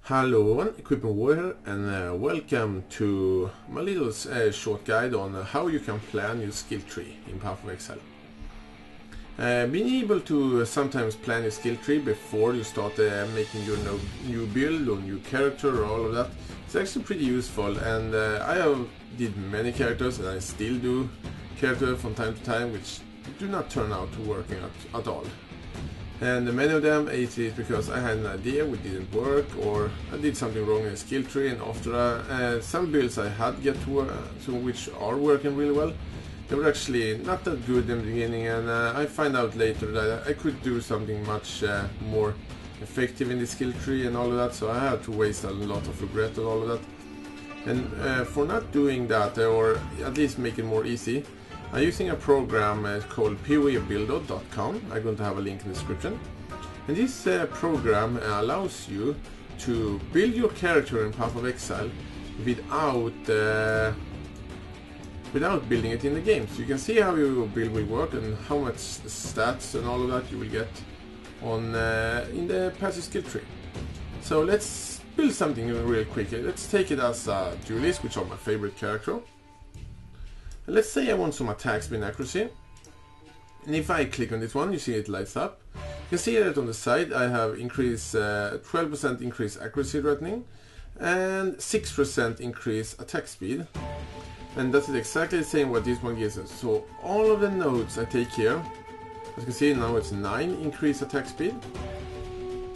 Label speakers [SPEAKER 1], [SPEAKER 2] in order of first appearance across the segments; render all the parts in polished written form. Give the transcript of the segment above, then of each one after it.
[SPEAKER 1] Hello, Equipment Warrior, and welcome to my little short guide on how you can plan your skill tree in Path of Exile. Being able to sometimes plan your skill tree before you start making your new build or new character or all of that, it's actually pretty useful. And I did many characters, and I still do characters from time to time which do not turn out to working at all. And many of them is because I had an idea which didn't work, or I did something wrong in the skill tree, and after some builds I had get to which are working really well, they were actually not that good in the beginning, and I find out later that I could do something much more effective in the skill tree and all of that, so I had to waste a lot of regret and all of that. And for not doing that, or at least make it more easy, I'm using a program called pwbuilder.com. I'm going to have a link in the description. And this program allows you to build your character in Path of Exile without building it in the game. So you can see how your build will work and how much stats and all of that you will get on in the passive skill tree. So let's build something real quick. Let's take it as a duelist, which are my favorite character. Let's say I want some attack speed and accuracy, and if I click on this one, you see it lights up. You can see that on the side I have increased 12% increase accuracy rating and 6% increase attack speed, and that is exactly the same what this one gives us. So all of the nodes I take here, as you can see now it's 9 increase attack speed,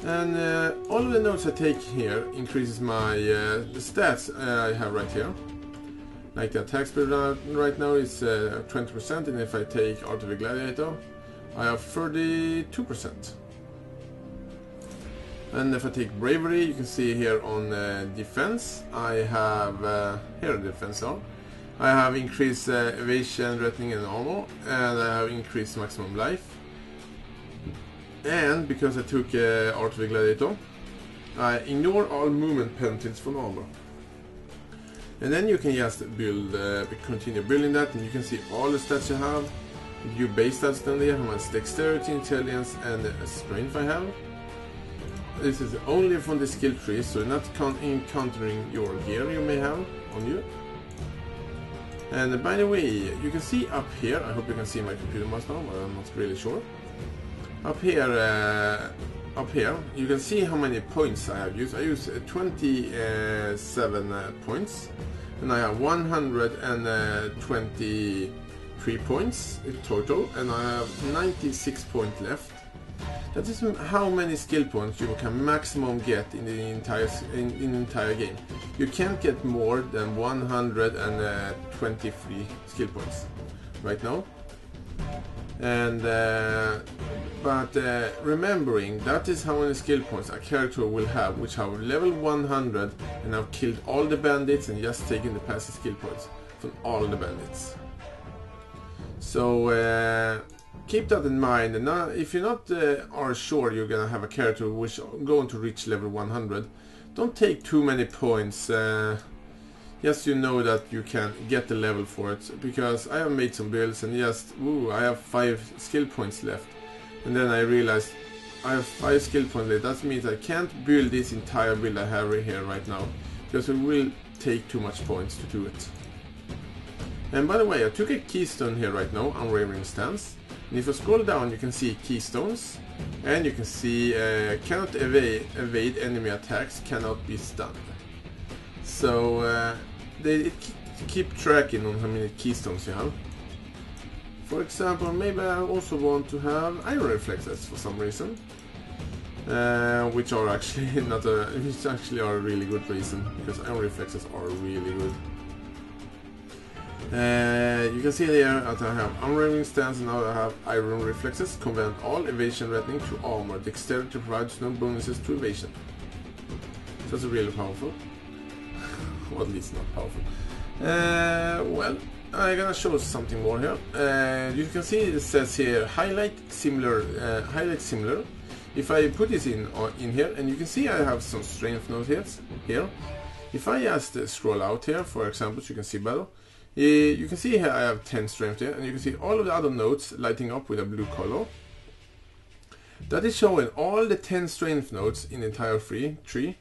[SPEAKER 1] and all of the nodes I take here increases my the stats I have right here. Like the attack speed right now is 20%, and if I take Art of a Gladiator, I have 32%. And if I take Bravery, you can see here on defense, I have here defense on. I have increased evasion, rating, and armor, and I have increased maximum life. And because I took Art of a Gladiator, I ignore all movement penalties from armor. And then you can just build, continue building that, and you can see all the stats you have. Your base stats down there, how much dexterity, intelligence, and strength I have. This is only from the skill tree, so not encountering your gear you may have on you. And by the way, you can see up here, I hope you can see my computer mouse now, but I'm not really sure. Up here, you can see how many points I have used. I use 27 points, and I have 123 points in total, and I have 96 points left. That is how many skill points you can maximum get in the entire game. You can't get more than 123 skill points right now. And but remembering that is how many skill points a character will have, which have level 100, and I've killed all the bandits and just taken the passive skill points from all the bandits. So keep that in mind. And now, if you're not are sure you're gonna have a character which is going to reach level 100, don't take too many points. Yes, you know that you can get the level for it, because I have made some builds and just, I have 5 skill points left, and then I realized I have 5 skill points left. That means I can't build this entire build I have right here right now, because it will take too much points to do it. And by the way, I took a keystone here right now, Unwavering Stance, and if I scroll down you can see keystones, and you can see cannot evade enemy attacks, cannot be stunned. So they keep tracking on how many keystones you have. For example, maybe I also want to have iron reflexes for some reason, which are actually which actually are a really good reason, because iron reflexes are really good. You can see there that I have Unwavering Stance, and now I have iron reflexes, convert all evasion rating to armor, dexterity provides no bonuses to evasion. So that's really powerful. Or at least not powerful. Well, I'm gonna show something more here. You can see it says here highlight similar. If I put this in here, and you can see I have some strength nodes here. If I just scroll out here, for example, so you can see better. You can see here I have 10 strength here, and you can see all of the other nodes lighting up with a blue color. That is showing all the 10 strength nodes in the entire tree.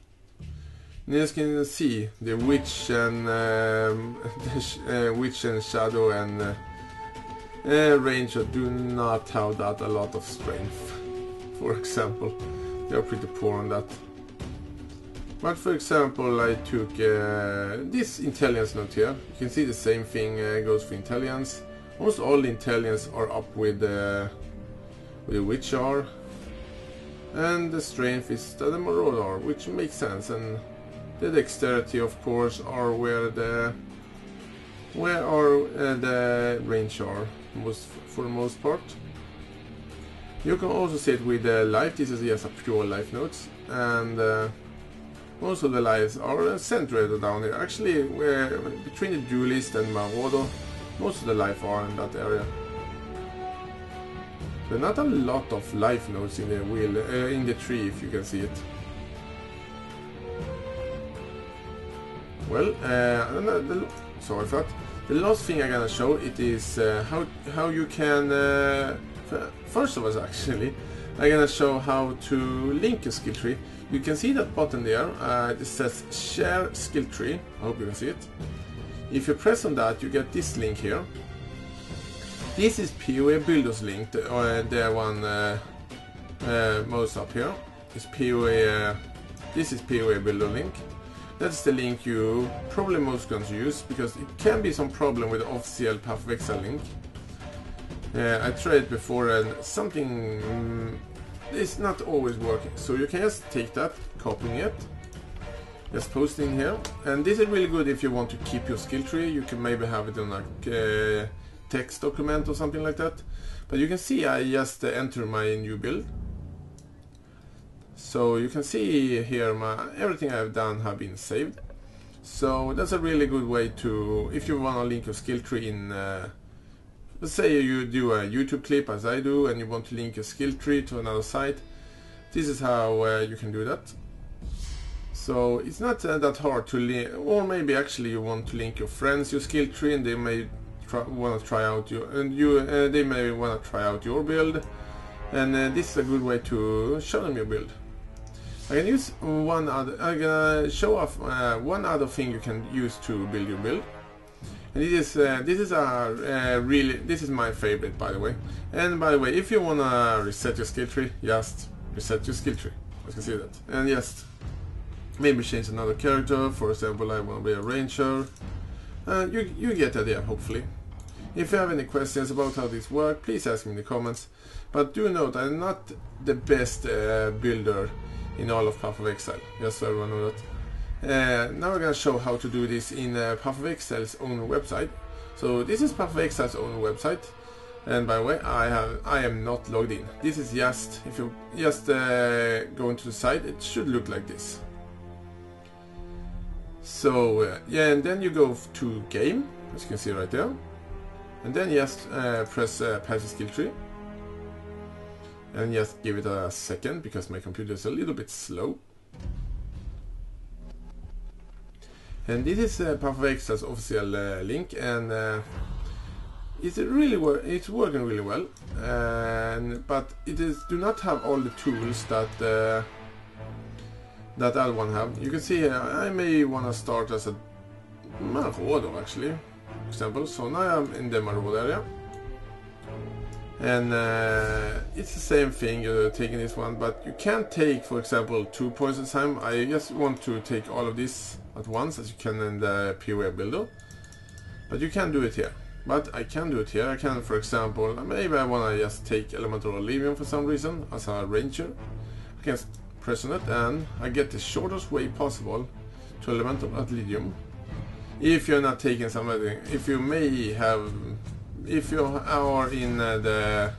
[SPEAKER 1] And as you can see, the witch and shadow and ranger do not have that a lot of strength. For example, they are pretty poor on that. But for example, I took this intelligence note here. You can see the same thing goes for intelligence. Almost all the intelligence are up with the witch are, and the strength is the marauder, which makes sense. And the dexterity, of course, are where the range are for the most part. You can also see it with the life. This is just a pure life notes, and most of the lives are centered down here. Actually, between the duelist and marauder, most of the life are in that area. There are not a lot of life nodes in the wheel, in the tree, if you can see it. Well, sorry for that. The last thing I'm gonna show it is how you can. First of all, actually, I'm gonna show how to link a skill tree. You can see that button there. It says Share Skill Tree. I hope you can see it. If you press on that, you get this link here. This is PoE Builder's link. The one most up here is PoE. This is PoE Builder link. That's the link you probably most going to use, because it can be some problem with the official Path of Exile link. I tried it before and something is not always working. So you can just take that, copying it, just post in here. And this is really good if you want to keep your skill tree. You can maybe have it in a text document or something like that. But you can see I just enter my new build. So you can see here everything I've done have been saved. So that's a really good way to, if you want to link your skill tree in, let's say you do a YouTube clip as I do and you want to link your skill tree to another site. This is how you can do that. So it's not that hard to link, or maybe actually you want to link your friends your skill tree and they may want to try out they may want to try out your build, and this is a good way to show them your build. I can use I'm gonna show off one other thing you can use to build your build, and this is my favorite, by the way. And by the way, if you wanna reset your skill tree, just reset your skill tree. You can see that, and just maybe change another character. For example, I want to be a ranger. You get the idea, hopefully. If you have any questions about how this works, please ask me in the comments. But do note, I'm not the best builder in all of Path of Exile, just so everyone knows that. Now we're going to show how to do this in Path of Exile's own website. So this is Path of Exile's own website, and by the way, I am not logged in. This is just, if you just go into the site, it should look like this. So yeah, and then you go to game, as you can see right there, and then just press passive skill tree. And just give it a second, because my computer is a little bit slow. And this is Path of Exile's official link, and it's working really well. But it do not have all the tools that that other one have. You can see here, I may want to start as a marauder actually, for example. So now I'm in the marauder area. And it's the same thing, you're taking this one, but you can't take, for example, 2 points at a time. I just want to take all of this at once, as you can in the PoE Builder. But you can't do it here. But I can do it here. I can, for example, maybe I want to just take Elemental Olevium for some reason, as a ranger. I can press on it, and I get the shortest way possible to Elemental Olevium. If you're not taking something, if you may have... If you are in the...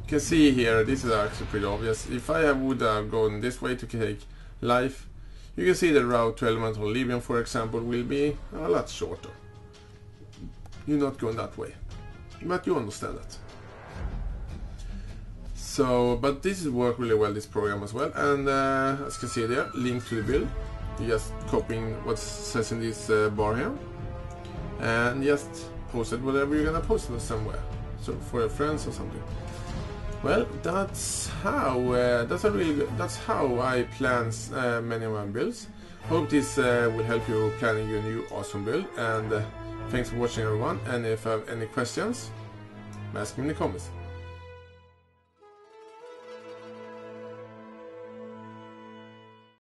[SPEAKER 1] You can see here, this is actually pretty obvious. If I would have gone this way to take life, you can see the route to Elemental Olevium, for example, will be a lot shorter. You're not going that way, but you understand that. So, but this is work really well, this program as well. And as you can see there, link to the build. You're just copying what says in this bar here, and just post it whatever you're gonna post it somewhere, so for your friends or something. Well, that's how I plan many of my builds. Hope this will help you planning your new awesome build, and thanks for watching everyone, and if you have any questions, ask me in the comments.